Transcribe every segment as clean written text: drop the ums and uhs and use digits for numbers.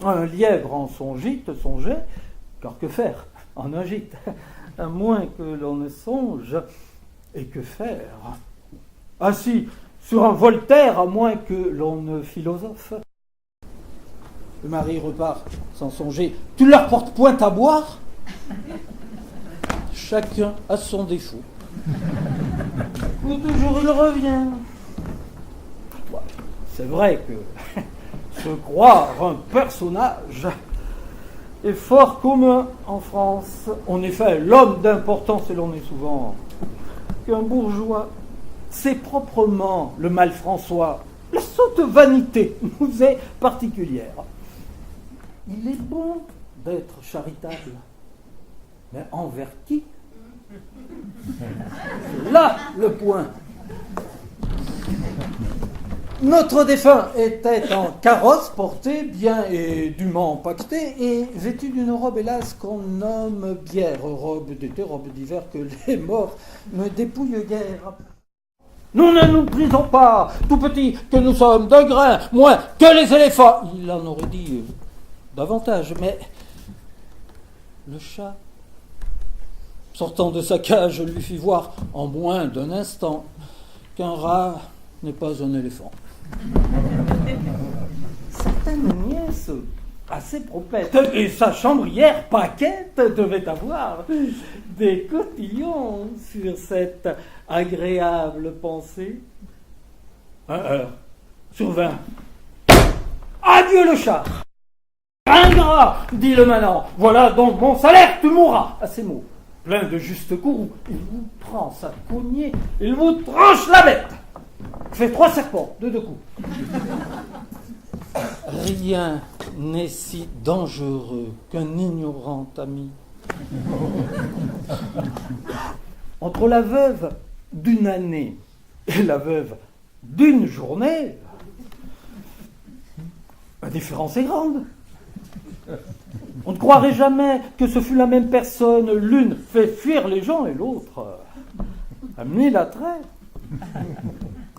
Un lièvre en son gîte songeait, car que faire en un gîte, à moins que l'on ne songe, et que faire assis sur un Voltaire, à moins que l'on ne philosophe. Le mari repart sans songer. Tu leur portes point à boire? Chacun a son défaut. Ou toujours il revient. Bon, c'est vrai que se croire un personnage est fort commun en France. En effet, l'homme d'importance, et l'on est souvent qu'un bourgeois, c'est proprement le mal François. La sotte vanité nous est particulière. Il est bon d'être charitable, mais envers qui? C'est là le point. Notre défunt était en carrosse, porté bien et dûment empaqueté, et vêtu d'une robe, hélas, qu'on nomme bière, robe d'été, robe d'hiver, que les morts ne dépouillent guère. Nous ne nous prisons pas, tout petits que nous sommes, d'un grain, moins que les éléphants. Il en aurait dit davantage, mais le chat, sortant de sa cage, lui fit voir en moins d'un instant qu'un rat n'est pas un éléphant. Certaines nièces assez propettes et sa chambrière Paquette devait avoir des cotillons sur cette agréable pensée. 1 heure sur 20. Adieu le chat! Ingrat, dit le manant, voilà donc mon salaire, tu mourras. À ces mots, plein de juste courroux, il vous prend sa cognée, il vous tranche la bête. Fait 3 serpents, de 2 coups. Rien n'est si dangereux qu'un ignorant ami. Entre la veuve d'une année et la veuve d'une journée, la différence est grande. On ne croirait jamais que ce fût la même personne. L'une fait fuir les gens et l'autre a mis la traite.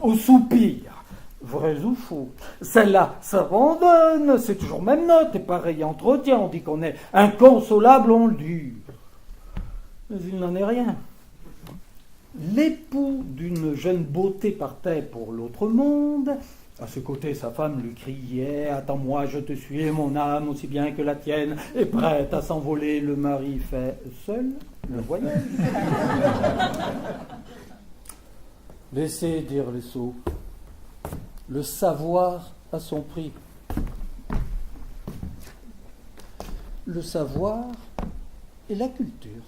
Au soupir, vrai ou faux, celle-là s'abandonne, c'est toujours même note, et pareil entretien, on dit qu'on est inconsolable, on le dit. Mais il n'en est rien. L'époux d'une jeune beauté partait pour l'autre monde. À ce côté, sa femme lui criait « Attends-moi, je te suis, mon âme, aussi bien que la tienne, est prête à s'envoler. » Le mari fait seul le voyage. Laissez dire les sots. Le savoir a son prix. Le savoir et la culture.